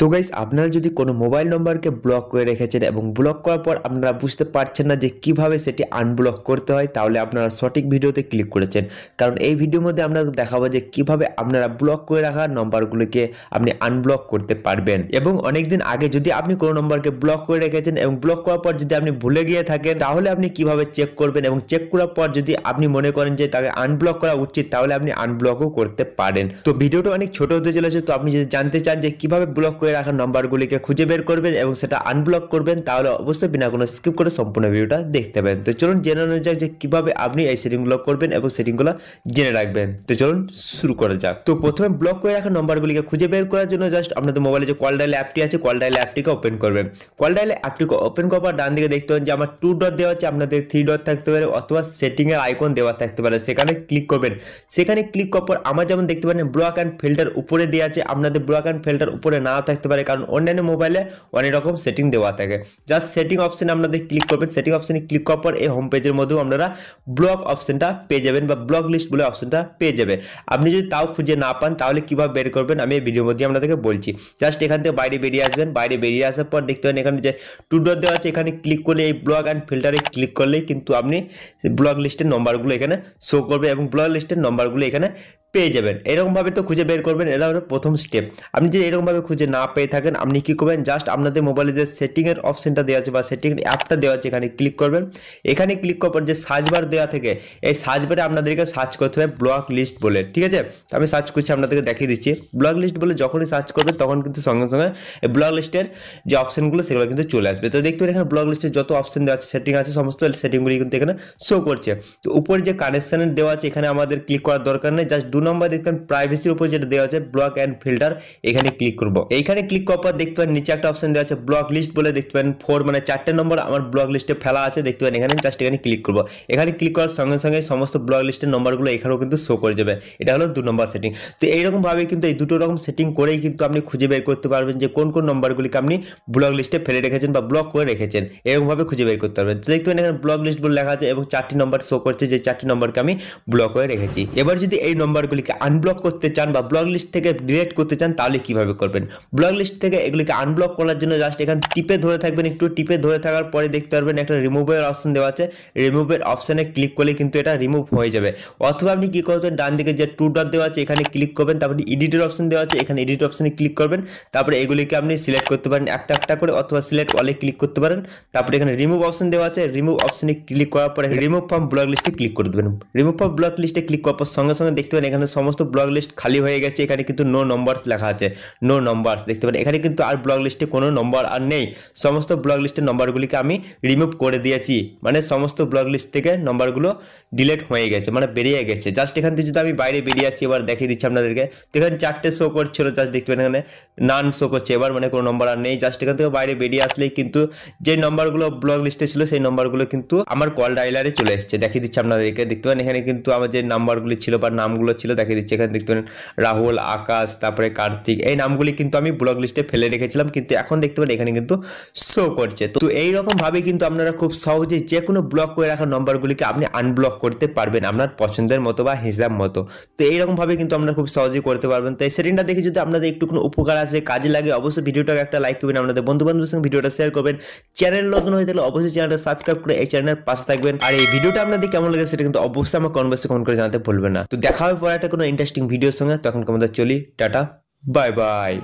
তো গাইস আপনারা যদি কোনো মোবাইল নম্বরকে ব্লক করে রেখেছেন এবং ব্লক করার পর আপনারা বুঝতে পারছেন না যে কিভাবে সেটি আনব্লক করতে হয়, তাহলে আপনারা সঠিক ভিডিওতে ক্লিক করেছেন। কারণ এই ভিডিওর মধ্যে আমরা দেখাবো যে কিভাবে আপনারা ব্লক করে রাখা নম্বরগুলোকে আপনি আনব্লক করতে পারবেন। এবং অনেকদিন আগে যদি আপনি কোনো নম্বরকে ব্লক করে রেখেছেন এবং ব্লক করার পর যদি আপনি ভুলে গিয়ে থাকেন, তাহলে আপনি কিভাবে চেক করবেন এবং চেক করার পর যদি আপনি মনে করেন যে তাকে আনব্লক করা উচিত, তাহলে আপনি আনব্লকও করতে পারেন। তো ভিডিওটা অনেক ছোট হতে চলেছে, তো আপনি যদি জানতে চান যে কিভাবে ব্লক করে রাখা নম্বরগুলিকে খুঁজে বের করবেন এবং সেটা আনব্লক করবেন, তাহলে অবশ্যই বিনা কোনো স্কিপ করে সম্পূর্ণ ভিডিওটা দেখতে পাবেন। তো চলুন জেনে নেওয়া যাক যে কিভাবে আপনি এই সেটিংগুলো করবেন এবং সেটিংগুলো জেনে রাখবেন। তো চলুন শুরু করা যাক। তো প্রথমে ব্লক করে রাখা নম্বরগুলিকে খুঁজে বের করার জন্য জাস্ট আপনাদের মোবাইলে যে কল ডায়াল অ্যাপটি আছে, কল ডায়াল অ্যাপটিকে ওপেন করবেন। কল ডায়াল অ্যাপটিকে ওপেন করার পর ডান দিকে দেখতে পাবেন যে আমার 2 ডট দেওয়া আছে, আপনাদের 3 ডট থাকতে পারে অথবা সেটিং এর আইকন দেওয়া থাকতে পারে, সেখানে ক্লিক করবেন। সেখানে ক্লিক করার পর আমার যেমন দেখতে পারেন ব্লক অ্যান্ড ফিল্টার উপরে দেওয়া আছে, আপনাদের ব্লক অ্যান্ড ফিল্টার উপরে নাও থাকতে পারে, কারণ অন্যান্য মোবাইলে অনেক রকম সেটিং দেওয়া থাকে। জাস্ট সেটিং অপশনে আপনাদের ক্লিক করবেন। সেটিং অপশনে ক্লিক করার পর এই হোম পেজের মধ্যেও আপনারা ব্লক অপশনটা পেয়ে যাবেন বা ব্লক লিস্ট বলে অপশনটা পেয়ে যাবে। আপনি যদি তাও খুঁজে না পান তাহলে কিভাবে বের করবেন আমি এই ভিডিওর মধ্যে আপনাদেরকে বলছি। জাস্ট এখান থেকে বাইরে বেরিয়ে আসবেন। বাইরে বেরিয়ে আসার পর দেখতে পাবেন এখানে যে 2 ডট দেওয়া আছে, এখানে ক্লিক করলে এই ব্লক অ্যান্ড ফিল্টারে ক্লিক করলেই কিন্তু আপনি ব্লক লিস্টের নম্বরগুলো এখানে শো করবে এবং ব্লক লিস্টের নম্বরগুলো এখানে পেয়ে যাবেন। এরকমভাবে তো খুঁজে বের করবেন, এটা হলো প্রথম স্টেপ। আপনি যদি এরকমভাবে খুঁজে না পেয়ে থাকেন, আপনি কি করবেন, জাস্ট আপনাদের মোবাইলে যে সেটিংয়ের অপশনটা দেওয়া আছে বা সেটিং অ্যাপটা দেওয়া আছে, এখানে ক্লিক করবেন। এখানে ক্লিক করার পর যে সার্চ বার দেওয়া থেকে এই সার্চ বারে আপনাদেরকে সার্চ করতে হবে ব্লক লিস্ট বলে, ঠিক আছে? আমি সার্চ করছি, আপনাদেরকে দেখিয়ে দিচ্ছি। ব্লক লিস্ট বলে যখনই সার্চ করবেন তখন কিন্তু সঙ্গে সঙ্গে এই ব্লক লিস্টের যে অপশনগুলো সেগুলো কিন্তু চলে আসবে। তো দেখতে পারেন এখানে ব্লক লিস্টের যত অপশন দেওয়া আছে, সেটিং আছে, সমস্ত সেটিংগুলি কিন্তু এখানে শো করছে। তো উপরে যে কানেকশনের দেওয়া আছে এখানে আমাদের ক্লিক করার দরকার নেই। জাস্ট 2 নম্বর দেখতেন প্রাইভেসির উপর যেটা দেওয়া আছে ব্লক অ্যান্ড ফিল্টার, এখানে ক্লিক করব। এইখানে ক্লিক করার পর দেখতে পারেন নিচে একটা অপশন দেওয়া আছে ব্লক লিস্ট বলে, দেখতে পারেন 4 মানে 4টে নম্বর আমার ব্লক লিস্টে ফেলা আছে, দেখতে পারেন এখানে। জাস্ট এখানে ক্লিক করব। এখানে ক্লিক করার সঙ্গে সঙ্গে সমস্ত ব্লক লিস্টের নম্বরগুলো এখানেও কিন্তু শো করে যাবে। এটা হলো 2 নম্বর সেটিং। তো এইরকম ভাবে কিন্তু এই দুটো রকম সেটিং করেই কিন্তু আপনি খুঁজে বের করতে পারবেন যে কোন কোন নম্বরগুলিকে আপনি ব্লক লিস্টে ফেলে রেখেছেন বা ব্লক করে রেখেছেন, এরকম ভাবে খুঁজে বের করতে পারবেন। তো দেখতে পারেন এখানে ব্লক লিস্ট বলে লেখা আছে এবং 4টি নম্বর শো করছে, যে 4টি নম্বরকে আমি ব্লক করে রেখেছি। এবার যদি এই নম্বরগুলিকে আনব্লক করতে চান বা ব্লক লিস্ট থেকে ডিলিট করতে চান, তাহলে কিভাবে করবেন? ব্লক লিস্ট থেকে এগুলিকে আনব্লক করার জন্য জাস্ট এখানে টিপে ধরে থাকবেন। একটু টিপে ধরে থাকার পরে দেখতে পারবেন একটা রিমুভের অপশন দেওয়া আছে, রিমুভের অপশনে ক্লিক করলে কিন্তু এটা রিমুভ হয়ে যাবে। অথবা আপনি কি করবেন, ডান দিকে যে 2 ডট দেওয়া আছে এখানে ক্লিক করবেন, তারপরে এডিটের অপশন দেওয়া আছে, এখানে এডিট অপশনে ক্লিক করবেন। তারপরে এগুলিকে আপনি সিলেক্ট করতে পারেন একটা একটা করে, অথবা সিলেক্ট অলে ক্লিক করতে পারেন। তারপরে এখানে রিমুভ অপশন দেওয়া আছে, রিমুভ অপশনে ক্লিক করার পরে রিমুভ ফ্রম ব্লক লিস্টে ক্লিক করে দেবেন। রিমুভ ফ্রম ব্লক লিস্টে ক্লিক করার পর সঙ্গে সঙ্গে দেখতে পাবেন এখানে সমস্ত ব্লক লিস্ট খালি হয়ে গেছে। এখানে কিন্তু নো নম্বরস লেখা আছে, নো নম্বরস দেখতে পারেন। এখানে কিন্তু আর ব্লক লিস্টে কোনো নম্বর আর নেই, সমস্ত ব্লক লিস্টের নম্বরগুলিকে আমি রিমুভ করে দিয়েছি, মানে সমস্ত ব্লক লিস্ট থেকে নম্বরগুলো ডিলিট হয়ে গেছে, মানে বেরিয়ে গেছে। জাস্ট এখান থেকে যদি আমি বাইরে বেরিয়ে আসি, এবার দেখিয়ে দিচ্ছি আপনাদেরকে। তো এখানে 4টে শো করছিল, জাস্ট দেখতে পারেন এখানে নান শো করছে এবার, মানে কোনো নম্বর আর নেই। জাস্ট এখান থেকে বাইরে বেরিয়ে আসলেই কিন্তু যে নম্বরগুলো ব্লক লিস্টে ছিল সেই নম্বরগুলো কিন্তু আমার কল ডায়ালারে চলে এসেছে। দেখিয়ে দিচ্ছি আপনাদেরকে, দেখতে পারেন এখানে কিন্তু আমার যে নাম্বারগুলি ছিল বা নামগুলো ছিল দেখিয়ে দিচ্ছি। এখানে দেখতে পারেন রাহুল, আকাশ, তারপরে কার্তিক, এই নামগুলি কিন্তু আমি ব্লক লিস্টে ফেলে রেখেছিলাম, কিন্তু এখন দেখতে পারেন এখানে কিন্তু শো করছে। তো এইরকম ভাবে কিন্তু আপনারা খুব সহজে যে কোনো ব্লক করে রাখা নম্বরগুলিকে আপনি আনব্লক করতে পারবেন আপনার পছন্দের মতো বা হিসাব মতো। তো এইরকম ভাবে কিন্তু আপনারা খুব সহজেই করতে পারবেন। তো এই সেটিংটা দেখে যদি আপনাদের একটু কোনো উপকার আসে, কাজে লাগে, অবশ্যই ভিডিওটাকে একটা লাইক করবেন, আপনাদের বন্ধু বান্ধবের সঙ্গে ভিডিওটা শেয়ার করবেন। চ্যানেল নতুন হয়ে থাকলে অবশ্যই চ্যানেলটা সাবস্ক্রাইব করে এই চ্যানেলের পাশে থাকবেন। আর এই ভিডিওটা আপনাদের কেমন লাগে সেটা কিন্তু অবশ্যই আমার কমেন্ট বক্সে কমেন্ট করে জানাতে ভুলবেন না। তো দেখা হবে পরে একটা কোনো ইন্টারেস্টিং ভিডিওর সঙ্গে, তখন আমাদের চলি, টাটা, বাই বাই।